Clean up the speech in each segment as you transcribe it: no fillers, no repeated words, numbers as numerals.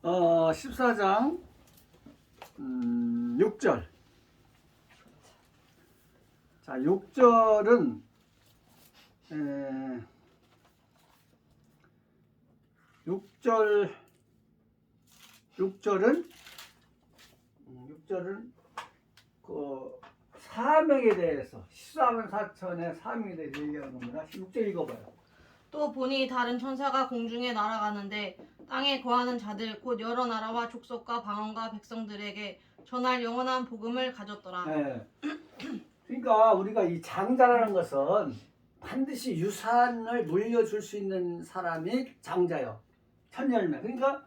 14장 6절. 자, 6절은 6절은 그 사명에 대해서 14만 4천의 사명에 대해서 얘기하는 겁니다. 6절 읽어봐요. 또 보니 다른 천사가 공중에 날아가는데 땅에 거하는 자들 곧 여러 나라와 족속과 방언과 백성들에게 전할 영원한 복음을 가졌더라. 네. 그러니까 우리가 이 장자라는 것은 반드시 유산을 물려줄 수 있는 사람이 장자요. 천열매. 그러니까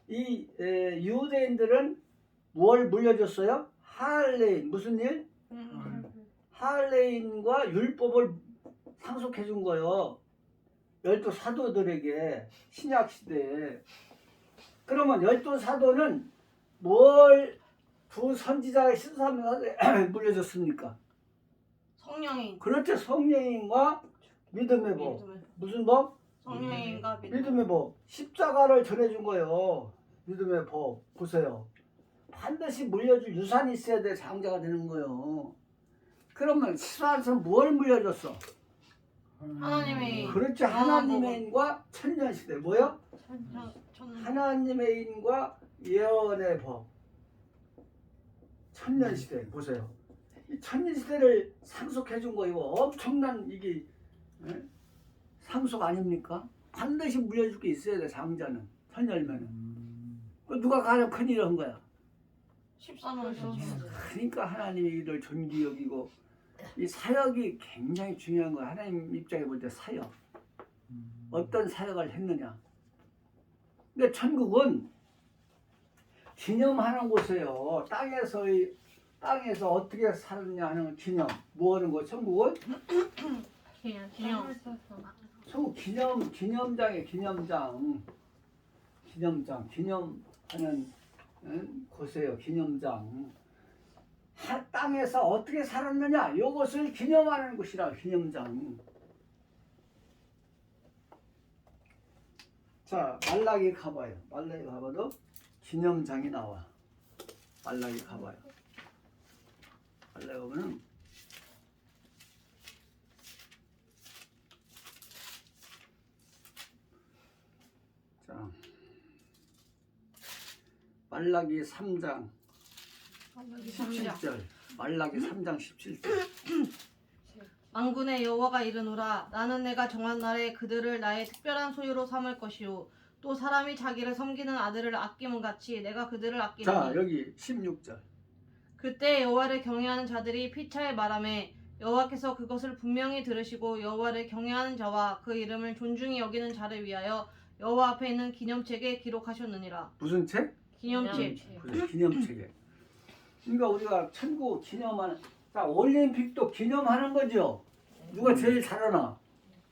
이 유대인들은 뭘 물려줬어요? 할례인. 무슨 일? 할례인과 율법을 상속해 준 거예요. 12사도들에게 신약 시대에. 그러면 12사도는 뭘 두 선지자의 신사명에 물려줬습니까? 성령인. 그렇죠. 성령인과 믿음의 법. 무슨 법? 성령인과 믿음의 법. 십자가를 전해준 거예요. 믿음의 법. 보세요. 반드시 물려줄 유산이 있어야 돼. 장자가 되는 거예요. 그러면 시사에서 뭘 물려줬어? 하나님의 그렇죠. 하나님의 인과 천년시대. 뭐요? 하나님의 인과 예언의 법. 천년시대. 보세요. 이 천년시대를 상속해 준 거 이거 엄청난 이게 상속 아닙니까? 반드시 물려줄 게 있어야 돼. 장자는. 천열매는. 누가 가장 큰 일을 한 거야? 14만 4천. 그러니까 하나님의 일을 존귀 여기고 이 사역이 굉장히 중요한 거야. 하나님 입장에 볼 때 사역. 어떤 사역을 했느냐. 근데 천국은 기념하는 곳이에요. 땅에서 어떻게 살았냐 하는 기념. 뭐 하는 거? 천국은? 기념. 천국 기념장이에요. 기념하는 곳이에요. 기념장. 땅에서 어떻게 살았느냐 이것을 기념하는 곳이라. 기념장. 자, 말라기 가봐요. 말라기 가봐도 기념장이 나와. 말라기 가봐요. 말라기 가보면 자, 말라기 3장 17절. 말라기 3장 17절. 만군의 여호와가 이르노라. 나는 내가 정한 날에 그들을 나의 특별한 소유로 삼을 것이요 또 사람이 자기를 섬기는 아들을 아낌은 같이 내가 그들을 아끼리니. 자, 여기 16절. 그때 여호와를 경외하는 자들이 피차에 말하매 여호와께서 그것을 분명히 들으시고 여호와를 경외하는 자와 그 이름을 존중히 여기는 자를 위하여 여호와 앞에 있는 기념책에 기록하셨느니라. 무슨 책? 기념책. 그래, 기념책에. 그러니까 우리가 천국 기념하는, 자, 올림픽도 기념하는 거죠. 누가 제일 잘하나?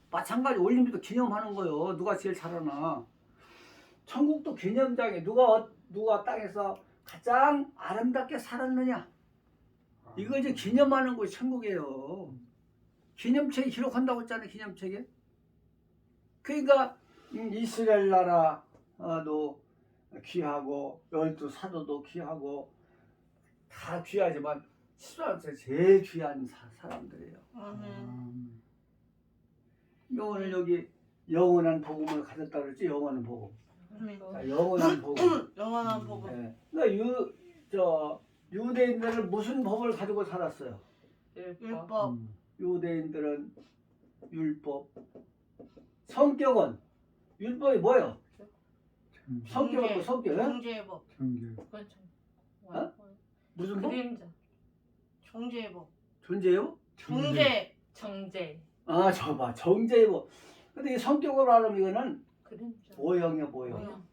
마찬가지 올림픽도 기념하는 거요. 누가 제일 잘하나? 천국도 기념장에 누가 땅에서 가장 아름답게 살았느냐? 이걸 이제 기념하는 것이 천국이에요. 기념책에 기록한다고 했잖아요. 기념책에. 그러니까 이스라엘 나라도 귀하고 12사도도 귀하고 다 귀하지만 시스라엘에서 제일 귀한 사람들이에요. 오늘 여기 영원한 복음을 가졌다고 그랬지. 영원한 복음. 자, 영원한 복음. 영원한 복음. 네. 그러니까 유대인들은 무슨 법을 가지고 살았어요? 율법. 유대인들은 율법. 성격은 율법이 뭐예요? 성격은 또 성격. 정죄법. 어? 무슨 법? 그림자. 정죄법. 존재요? 정죄. 아, 저 봐. 정죄법. 근데 이 성격으로 하면 이거는 그림자. 모형이야, 모형.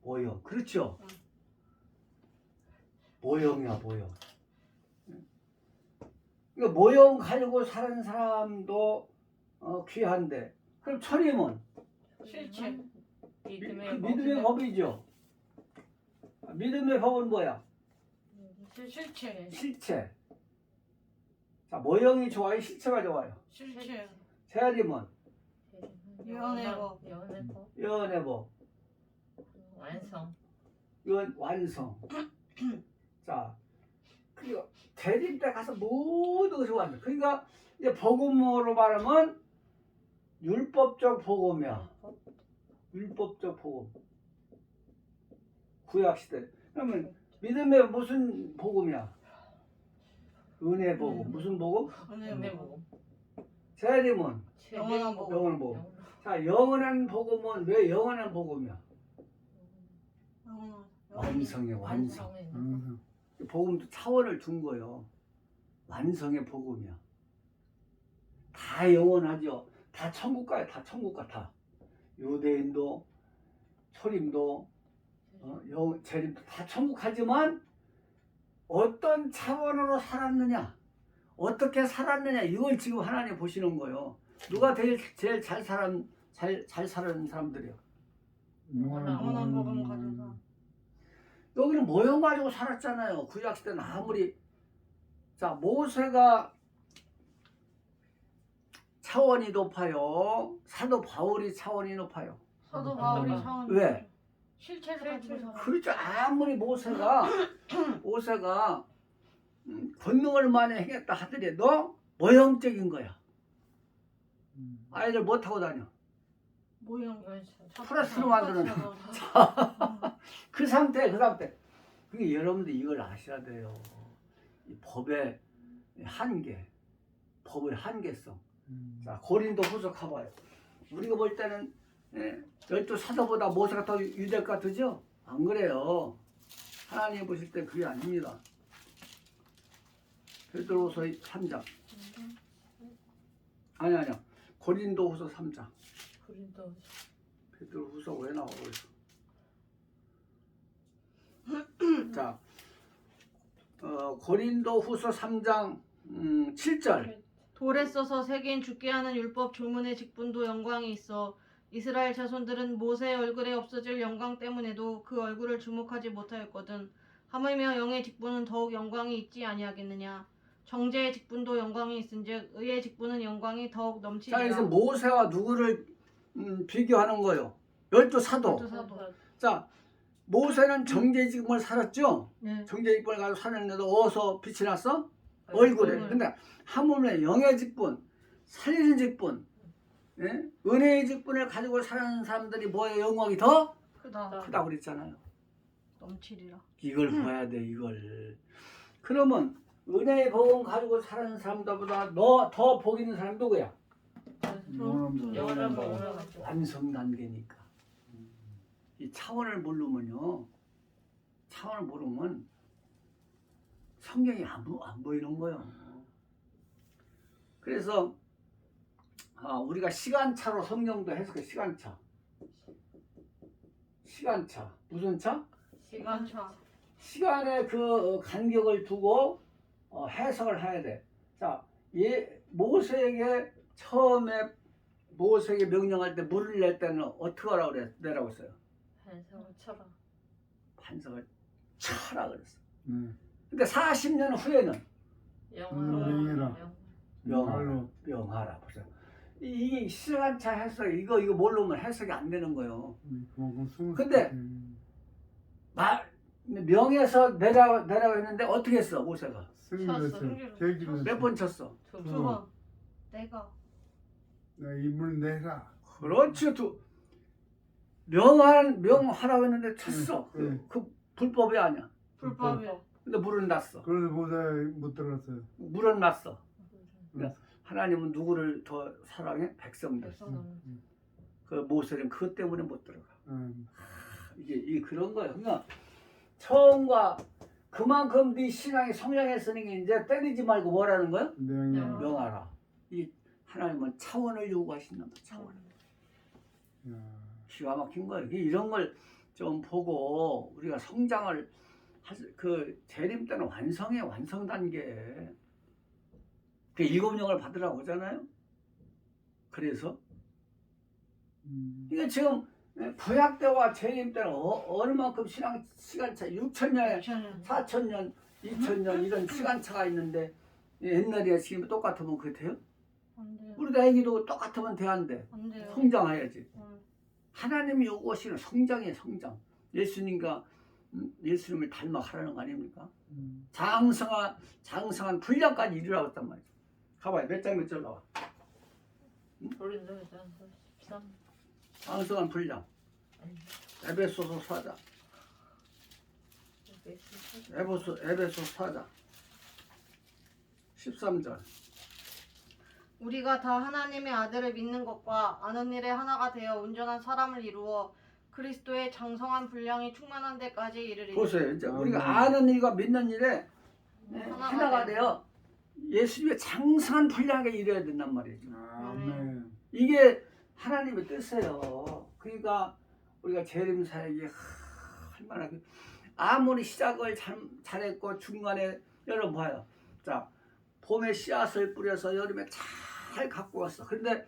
모형. 그렇죠? 모형이야, 모형. 그러니까 모형 가지고 사는 사람도 귀한데, 그럼 천임은 실체. 믿음의 법이죠. 믿음의 법은 뭐야? 실체. 실체. 자, 모형이 좋아요? 실체가 좋아요? 실체. 세아림은 예언의 법. 예언의 법. 완성. 완성. 이건 완성. 자, 그리고 재림 때 가서 모든 것이 완성. 그러니까 이제 복음으로 말하면 율법적 복음이야. 율법적 복음. 구약 시대. 그러면 믿음의 무슨 복음이야? 은혜 복음. 무슨 복음? 은혜 복음. 재림은 영원한 복음. 영원한 복음. 자, 영원한 복음은 왜 영원한 복음이야? 완성의 완성. 복음도 차원을 둔 거예요. 완성의 복음이야. 다 영원하죠. 다 천국 가요. 다 천국 같아. 유대인도 초림도 재림도 다 천국 가지만 어떤 차원으로 살았느냐, 어떻게 살았느냐, 이걸 지금 하나님 보시는 거예요. 누가 제일 잘 살은 사람들이요? 영원한 복음 가진 사람. 여기는 모형 가지고 살았잖아요. 구약 시대는 아무리. 자, 모세가 차원이 높아요. 사도 바울이 차원이 높아요. 사도 바울이 차원. 왜? 실체를 가지고 살아. 그렇죠. 아무리 모세가 권능을 많이 행했다 하더라도 모형적인 거야. 아이들 못 타고 다녀. 모형. 플러스로 만드는. 그 상태. 그게 여러분들 이걸 아셔야 돼요. 이 법의 한계, 법의 한계성. 자, 고린도 후서 가봐요. 우리가 볼 때는 12 사도보다 모세가 더 유대것 같으죠? 안 그래요. 하나님 보실 때 그게 아닙니다. 베드로후서 3장. 아니야. 고린도 후서 3장. 베드로후서 왜 나오고 있어? 자, 고린도 후서 3장 7절. 돌에 써서 새긴 죽게 하는 율법 조문의 직분도 영광이 있어 이스라엘 자손들은 모세의 얼굴에 없어질 영광 때문에도 그 얼굴을 주목하지 못하였거든. 하물며 영의 직분은 더욱 영광이 있지 아니하겠느냐. 정죄의 직분도 영광이 있은즉 의의 직분은 영광이 더욱 자, 넘치리라. 그래서 모세와 누구를 비교하는 거예요? 12 사도. 자, 모세는 정죄직분을 살았죠? 네. 정죄직분을 가지고 살았는데도 어디서 빛이 났어? 얼굴에. 근데 하물며 영의 직분, 살리는 직분, 은혜의 직분을 가지고 사는 사람들이 뭐예요? 영광이 더 크다고 그랬잖아요. 넘치리라. 이걸 봐야 돼, 이걸. 그러면 은혜의 복음 가지고 사는 사람들보다 더 복 있는 사람이 누구야? 영원한 복음. 완성 단계니까. 이 차원을 모르면 성경이 안 보이는 거예요. 그래서 우리가 시간차로 성경도 해석해. 시간차. 무슨 차? 시간차. 시간의 그 간격을 두고 해석을 해야 돼. 자, 모세에게 처음에 모세에게 명령할 때 물을 낼 때는 어떻게 하라고 내라고 했어요? 반석을 쳐라 그랬어. 근데 40년 후에는 명하라. 보세요. 이게 시간차 해석 이거 모르면 해석이 안 되는 거예요. 근데 명에서 내라고 했는데 어떻게 했어 모세가? 몇 번 쳤어? 2번. 내가. 입을 내라. 그렇지. 명하라고 했는데 쳤어. 그 불법이 아니야. 불법이야. 근데 물은 났어. 그래서 못 들었어요. 물은 났어. 하나님은 누구를 더 사랑해? 백성들. 그 모세는 그것 때문에 못 들어가. 이게 그런 거예요. 그러니까 처음과 그만큼 네 신앙이 성장했으니까 이제 때리지 말고 뭐라는 거야? 명하라. 이 하나님은 차원을 요구하신다. 차원. 기가 막힌 거예요. 이런 걸 좀 보고 우리가 성장을 그 재림 때는 완성 단계. 그 일곱 영을 받으라고 하잖아요. 그래서 이게 지금 구약 때와 재림 때는 어느 만큼 시간차 6,000년, 4,000년, 2,000년 이런 시간차가 있는데 옛날이야 지금 똑같으면 그게 돼요? 안 돼요. 우리도 애기도 똑같으면 돼야 안 돼. 안 돼요. 성장해야지. 하나님이 요구하시는 성장이에요. 성장. 예수님과 예수님을 닮아가라는 거 아닙니까? 음. 장성한 분량까지 이루라고 했단 말이죠. 가봐요. 몇 장 몇 절 나와. 고린도전서 13. 장성한 분량. 에베소서 4장. 에베소 4장. 13절. 우리가 다 하나님의 아들을 믿는 것과 아는 일에 하나가 되어 온전한 사람을 이루어 그리스도의 장성한 분량이 충만한 데까지 이르리니. 보세요. 이제 우리가 아는 일과 믿는 일에 하나가 되어 예수님의 장성한 분량에 이르어야 된단 말이죠. 아멘. 이게 하나님의 뜻이에요. 그러니까 우리가 재림 사역이 얼마나 아무리 시작을 잘했고 중간에 여러분 봐요. 자, 봄에 씨앗을 뿌려서 여름에 잘 갖고 왔어. 그런데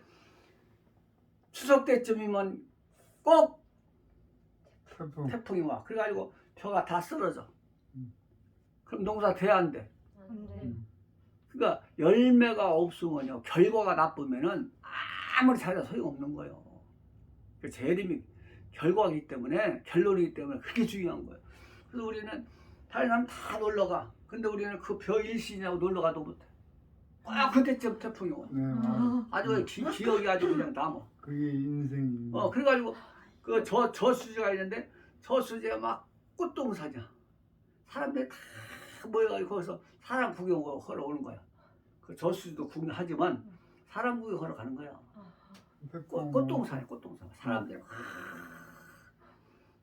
추석 때쯤이면 꼭 태풍이 와. 그래가지고 벼가 다 쓰러져. 그럼 농사 돼야 안 돼. 그러니까 열매가 없으면요, 결과가 나쁘면은 아무리 잘해도 소용없는 거예요. 그 재림이 결과이기 때문에, 결론이기 때문에 그게 중요한 거예요. 그래서 우리는 다른 사람 다 놀러 가. 근데 우리는 그 벼 일신이라고 놀러 가도 못해. 아, 그때쯤 태풍이 와. 네, 맞아요. 아주 기억이 아주 그냥 남아. 그게 인생입니다. 그래가지고 그 저수지가 있는데 저수지가 막 꽃동산이야. 사람들이 다 모여가지고 거기서 사람 구경하러 오는 거야. 그 저수지도 구경하지만 사람 구경하러 가는 거야. 꽃동산이야, 꽃동산. 사람들이 막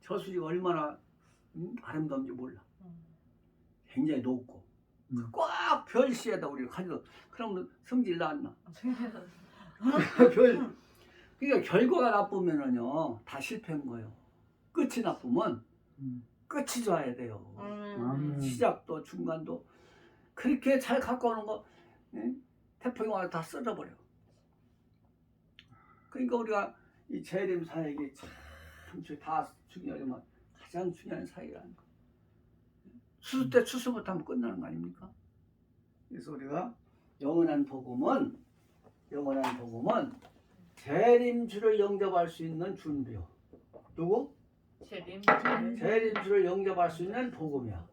저수지가 얼마나 아름다운지 몰라. 굉장히 높고 꼭 별시에다 우리가 가지고 그러면 성질 나왔나? 그러니까 결과가 나쁘면은요 다 실패한 거예요. 끝이 나쁘면 끝이 좋아야 돼요. 시작도 중간도 그렇게 잘 갖고 오는 거 태풍이 와서 다 쏟아버려. 그러니까 우리가 이 재림 사역이 참 다 중요하지만 가장 중요한 사역이라는 거. 추수 때 추수 못하면 끝나는 거 아닙니까? 그래서 우리가 영원한 복음은 재림주를 영접할 수 있는 준비요. 누구? 재림주를 영접할 수 있는 복음이야.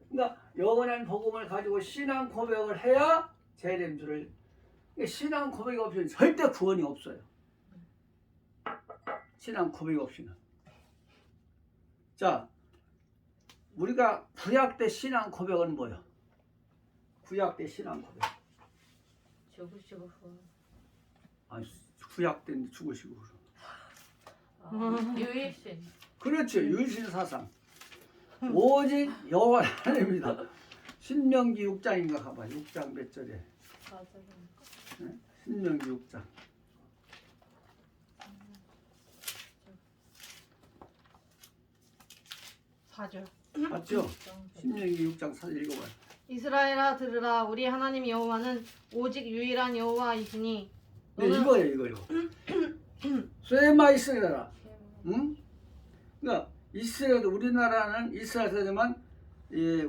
그러니까 영원한 복음을 가지고 신앙 고백을 해야 재림주를. 신앙 고백이 없이는 절대 구원이 없어요. 신앙 고백이 없이는. 자, 우리가 구약 때 신앙 고백은 뭐야? 구약 때 신앙 고백. 죽으시고 후원. 아니, 구약 때는 죽으시고 유일신. 그렇죠. 유일신 사상. 오직 여호와 하나님입니다. 신명기 6장인가 가봐. 6장 몇 절에? 신명기 6장. 4절. 맞죠? 신명기 6장 4절 읽어봐요. 이스라엘아 들으라 우리 하나님 여호와는 오직 유일한 여호와이시니 네, 이거예요. 쇠마 이스라엘아. 응? 그러니까 이스라엘 우리나라는 이스라엘이지만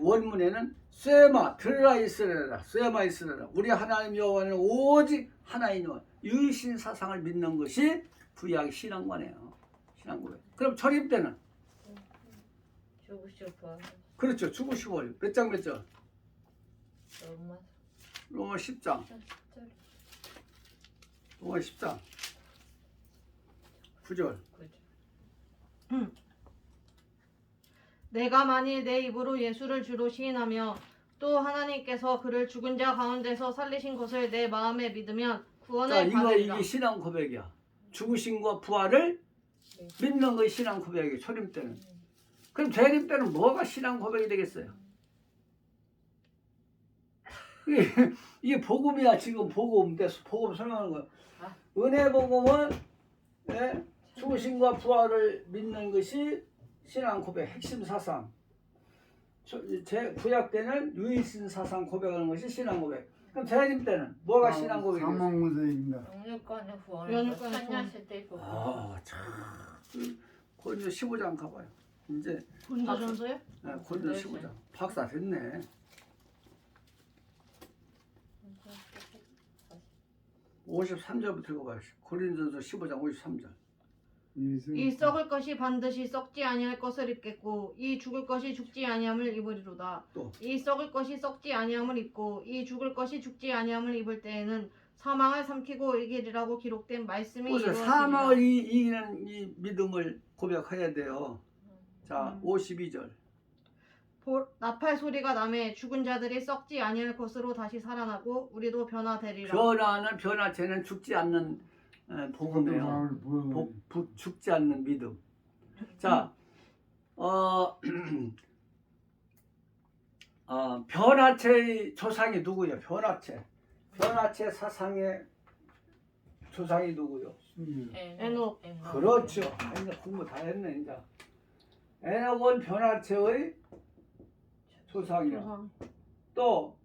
원문에는 쇠마 들으라 이스라엘아. 쇠마 이스라엘아. 우리 하나님 여호와는 오직 하나이노 유일신 사상을 믿는 것이 구약 신앙관이에요. 신앙고백. 그럼 철임 때는 죽으시고 후원. 그렇죠. 죽으시고 몇 장 몇 절? 로마 로마 10장. 로마 10장 9절. 내가 만일 내 입으로 예수를 주로 시인하며 또 하나님께서 그를 죽은 자 가운데서 살리신 것을 내 마음에 믿으면 자, 구원을 받으리라. 이게 신앙 고백이야. 죽으신과 부활을 믿는 것이 신앙 고백이에요. 초림 때는. 그럼 재림 때는 뭐가 신앙 고백이 되겠어요? 이게 복음이야. 지금 복음 설명하는 거야. 은혜 복음은 죽으신과 부활을 믿는 것이 신앙 고백 핵심 사상. 구약 때는 유일신 사상 고백하는 것이 신앙 고백. 그럼 재림 때는 뭐가 신앙 고백이겠어요? 사망무대입니다. 영육간의 후원. 영육간의 후원. 찬양실 때 후원. 아, 참. 고린도 15장 가봐요. 이제 고린도전서요? 고린도 15장. 박사 됐네. (53절부터) 읽어봐요. 고린도전서 15장 53절. 이 썩을 것이 반드시 썩지 아니할 것을 입겠고 이 죽을 것이 죽지 아니함을 입으리로다. 또. 이 썩을 것이 썩지 아니함을 입고 이 죽을 것이 죽지 아니함을 입을 때에는 사망을 삼키고 이기리라고 기록된 말씀이 그래서 이루어지리라. 사망을 이기는 이 믿음을 고백해야 돼요. 자, 52절. 나팔 소리가 나매 죽은 자들이 썩지 아니할 것으로 다시 살아나고 우리도 변화되리라. 변화는 변화체는 죽지 않는 복음이에요. 죽지 않는 믿음. 자, 변화체의 조상이 누구예요? 변화체 사상의 조상이 누구요? 에녹. 그렇죠. 이제 공부 다 했네 이제. 에녹은 변화체의 조상이요. 조상. 또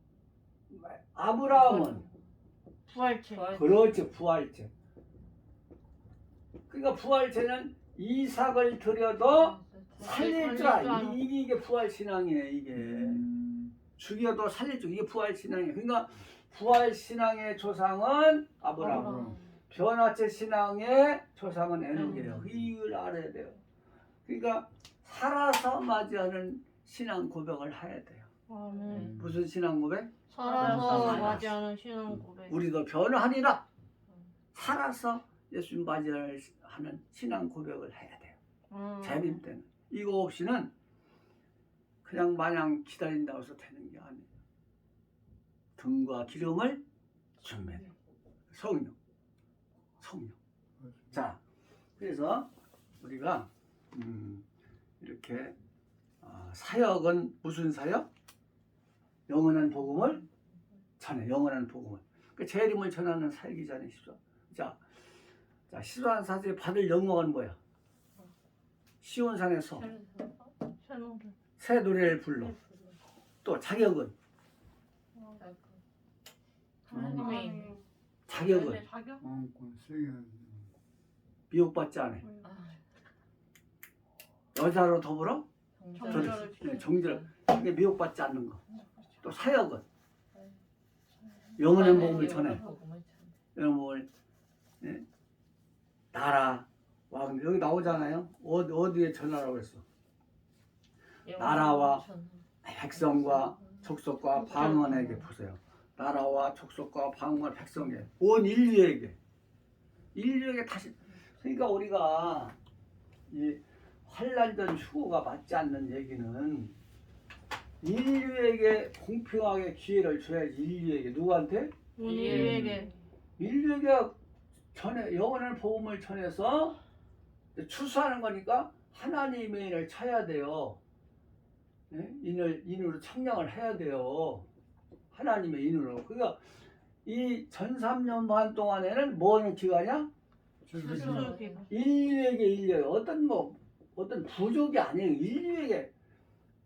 아브라함은 부활체. 그렇죠. 부활체. 그러니까 부활체는 이삭을 들여도 살릴 줄 알아. 이게 부활 신앙이에요. 이게 죽여도 살릴 줄 이게 부활 신앙이에요. 그러니까 부활 신앙의 조상은 아브라함. 변화체 신앙의 조상은 에녹이에요. 이걸 알아야 돼요. 그러니까 살아서 맞이하는 신앙 고백을 해야 돼요. 무슨 신앙 고백? 살아서 맞이하는 신앙 고백. 우리도 변화하리라. 살아서 예수님 맞이하는 신앙 고백을 해야 돼요. 재림 때는. 이거 없이는 그냥 마냥 기다린다고 해서 되는 게 아니에요. 등과 기름을 준비해야 돼요. 성령. 자, 그래서 우리가 이렇게 사역은 무슨 사역? 영원한 복음을 전해. 영원한 복음을. 그 재림을 전하는 사역이잖아요. 자, 시소한 사제에 받을 영광은 뭐야? 시온산에서 새 노래를 불러. 또 자격은 자격은 미혹받지 않아. 여자로 더불어 정절. 이게 미혹받지 않는 거. 또 사역은 영원한 복음을 전해. 영원을 나라 왕 여기 나오잖아요. 어디에 전하라고 했어? 나라와 백성과 족속과 방언에게 보세요. 나라와 족속과 방언과 백성에 온 인류에게 다시. 그러니까 우리가 이 환난전 휴고가 맞지 않는 얘기는 인류에게 공평하게 기회를 줘야지. 인류에게 누구한테? 인류에게 전에 영원한 복음을 전해서 추수하는 거니까 하나님의 인을 쳐야 돼요. 인으로 청량을 해야 돼요. 하나님의 인으로. 그러니까 이 전 3년 반 동안에는 뭐 하는 기간이야? 인류에게 어떤 부족이 아니에요. 인류에게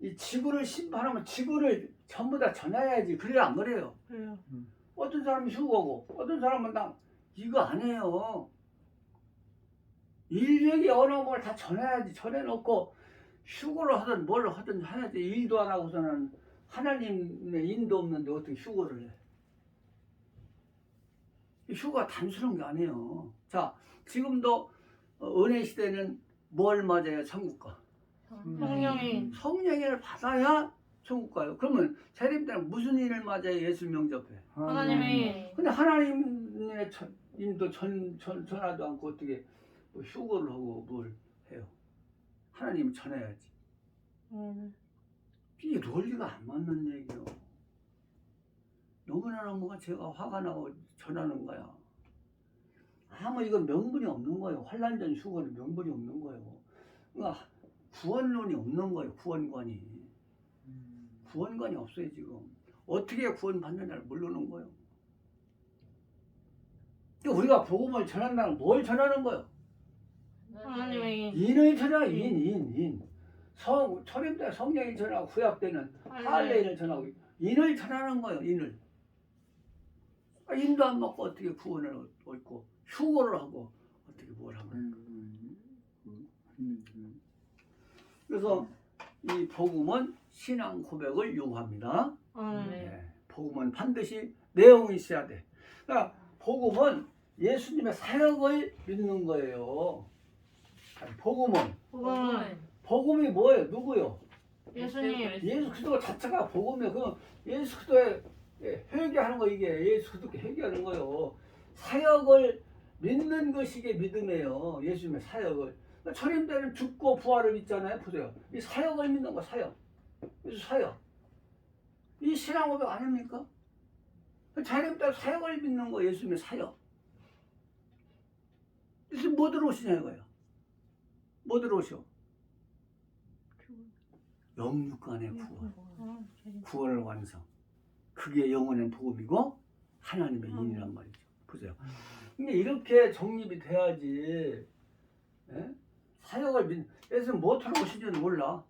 이 지구를 심판하면 지구를 전부 다 전해야지. 그래야 안 그래요? 그래요. 어떤 사람은 휴거고 어떤 사람은 이거 안 해요. 인류에게 어느 걸 다 전해야지. 전해놓고 휴거를 하든 뭘 하든 해야지. 일도 안 하고서는 하나님의 인도 없는데 어떻게 휴거를 해? 휴거가 단순한 게 아니에요. 자, 지금도 은혜 시대는 뭘 맞아야 천국 가? 성령을 받아야 천국 가요. 그러면 재림 때는 무슨 일을 맞아야 예수 영접해? 하나님의 근데 하나님의 인도 전하도 않고 어떻게 뭐 휴거를 하고 뭘 해요? 하나님 전해야지. 이게 논리가 안 맞는 얘기요. 너무나 제가 화가 나고 전하는 거야. 이건 명분이 없는 거예요. 환난전 휴거는 명분이 없는 거예요. 그러니까 구원론이 없는 거예요. 구원관이 없어요. 지금 어떻게 구원받느냐를 모르는 거예요. 그러니까 우리가 복음을 전한다는 뭘 전하는 거예요? 하나님의 인을 전하고 인. 철임 때 성령이 전하고 구약 때는 할례인을 전하고 인을 전하는 거예요. 인을. 인도 안 먹고 어떻게 구원을 얻고 휴거를 하고 어떻게 뭘 하면. 그래서 이 복음은 신앙 고백을 요구합니다. 복음은 반드시 내용이 있어야 돼. 그러니까 복음은 예수님의 사역을 믿는 거예요. 복음은 복음은 복음이 뭐예요? 누구요? 예수님. 예수 그리스도 자체가 복음이에요. 그 예수 그리스도의 회개하는 거 이게 예수 그리스도께 회개하는 거요. 사역을 믿는 것이 이게 믿음이에요. 예수님의 사역을. 철임 때는 죽고 부활을 믿잖아요. 보세요. 이 사역을 믿는 거 사역. 예수 사역. 이 신앙 고백 아닙니까? 철임 때 사역을 믿는 거 예수님의 사역. 예수 뭐 들어오시냐 이거예요. 뭐 들어오셔? 영육간의 구원. 구원을 완성. 그게 영원한 복음이고 하나님의 인이란 말이죠. 보세요. 근데 이렇게 정립이 돼야지 사역을 예수는 뭐 들어오시는지 몰라.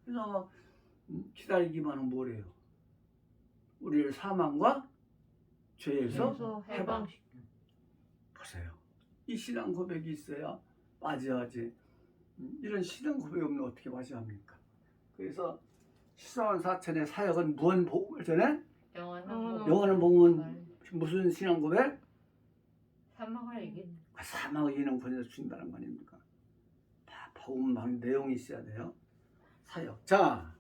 그래서 기다리기만 하면 뭐래요? 우리를 사망과 죄에서 해방시켜. 보세요. 이 신앙 고백이 있어야 맞이하지. 이런 신앙 고백이 없는 어떻게 맞이합니까? 그래서 시사원 사천의 사역은 무한 복음을 전해? 영원한 복음은 무슨 신앙 고백? 사망을 이긴. 사망을 이기는 권세를 준다는 거 아닙니까? 다 복음한 내용이 있어야 돼요. 사역. 자,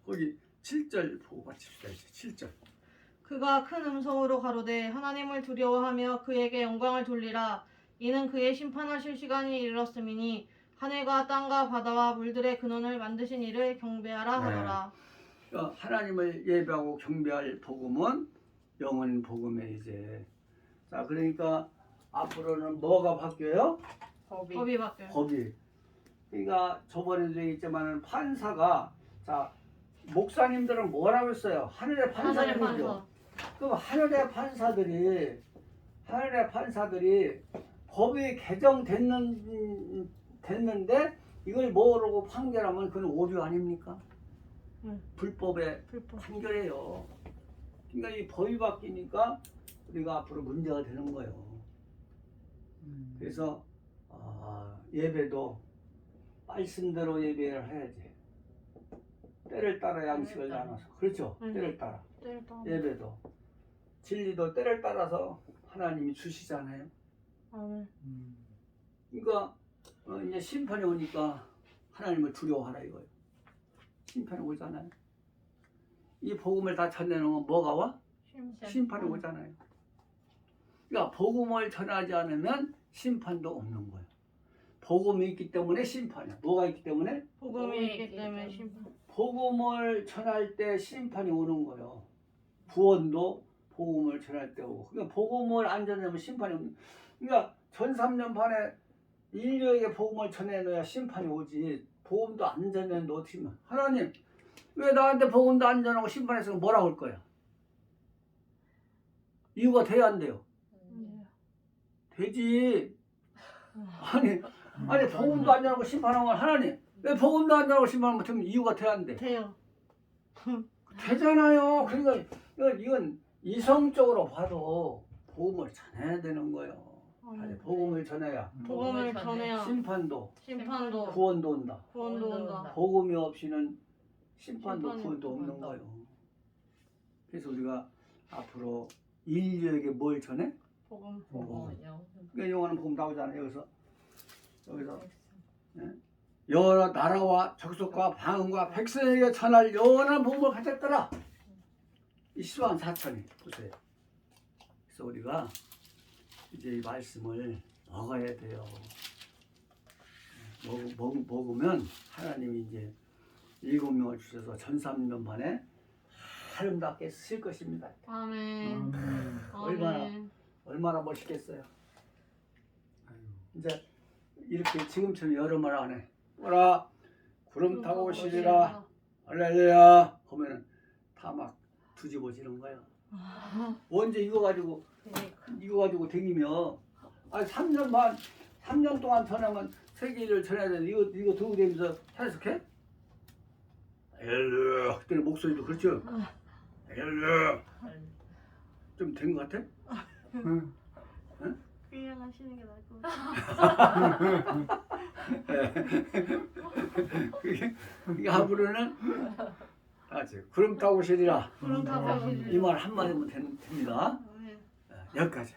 거기 7절 보고 받칩시다. 이제 7절. 그가 큰 음성으로 가로되 하나님을 두려워하며 그에게 영광을 돌리라. 이는 그의 심판하실 시간이 이르렀음이니 하늘과 땅과 바다와 물들의 근원을 만드신 이를 경배하라 하더라. 그러니까 하나님을 예배하고 경배할 복음은 영원 복음에 이제. 자, 그러니까 앞으로는 뭐가 바뀌어요? 법이 바뀌어요. 법이. 그러니까 저번에도 얘기했지만 판사가 자 목사님들은 뭐라고 했어요? 하늘의 하늘의 판사들이죠. 판사. 그럼 하늘의 판사들이 법이 개정됐는데 이걸 모르고 판결하면 그건 오류 아닙니까? 불법의 판결이에요. 그러니까 이 법이 바뀌니까 우리가 앞으로 문제가 되는 거예요. 그래서 예배도 말씀대로 예배를 해야지. 때를 따라 양식을 나눠서. 그렇죠? 때를 따라. 예배도. 진리도 때를 따라서 하나님이 주시잖아요. 그러니까 이제 심판이 오니까 하나님을 두려워하라 이거예요. 심판이 오잖아요. 이 복음을 다 전해놓으면 뭐가 와? 심판이 오잖아요. 그러니까 복음을 전하지 않으면 심판도 없는 거예요. 복음이 있기 때문에 심판이야. 뭐가 있기 때문에? 복음이 있기 때문에 심판. 복음을 전할 때 심판이 오는 거예요. 구원도 복음을 전할 때 오고. 그러니까 복음을 안 전하면 심판이 오는. 그러니까 전 3년 반에 인류에게 복음을 전해놓아야 심판이 오지. 복음도 안 전했는데 어떻게 하면 하나님 왜 나한테 복음도 안 전하고 심판했으면 뭐라고 할 거야? 이유가 돼야 안 돼요? 되지. 아니 복음도 안 전하고 심판하면 하나님 왜 복음도 안 전하고 심판하면 좀 이유가 돼야 안 돼? 돼요. 되잖아요. 그러니까 이건 이성적으로 봐도 복음을 전해야 되는 거예요. 아니, 복음을 전해야 복음을 전해야 심판도 구원도 온다. 구원도 온다. 복음이 없이는 심판도 심판이 구원도 없는 없다. 거예요. 그래서 우리가 앞으로 인류에게 뭘 전해? 복음. 그러니까 영어는 복음 나오잖아요. 여기서 여러 나라와 족속과 방언과 백성에게 전할 영원한 복음을 가졌더라. 이 시van 사천이 보세요. 그래서 우리가 이제 이 말씀을 먹어야 돼요. 먹으면 하나님이 이제 7명을 주셔서 전 3년 만에 아름답게 쓰실 것입니다. 아멘. 얼마나 멋있겠어요. 이제 이렇게 지금처럼 여름을 안 해. 오라 구름 타고 오시리라 할렐루야 하면은 다 막 뒤집어지는 거야. 언제 이거 가지고 댕기며 3년 동안 전하면 세계를 전해야 되는데 이거 들고 다니면서 해석해? 할렐루야 그때 목소리도 그렇죠? 할렐루야 좀 된 것 같아? 그냥 하시는 게 나을 것 같아요. 그게 앞으로는 구름 타고 오시리라 구름 타고 오시리라. 이 말 한마디면 됩니다. 여기까지.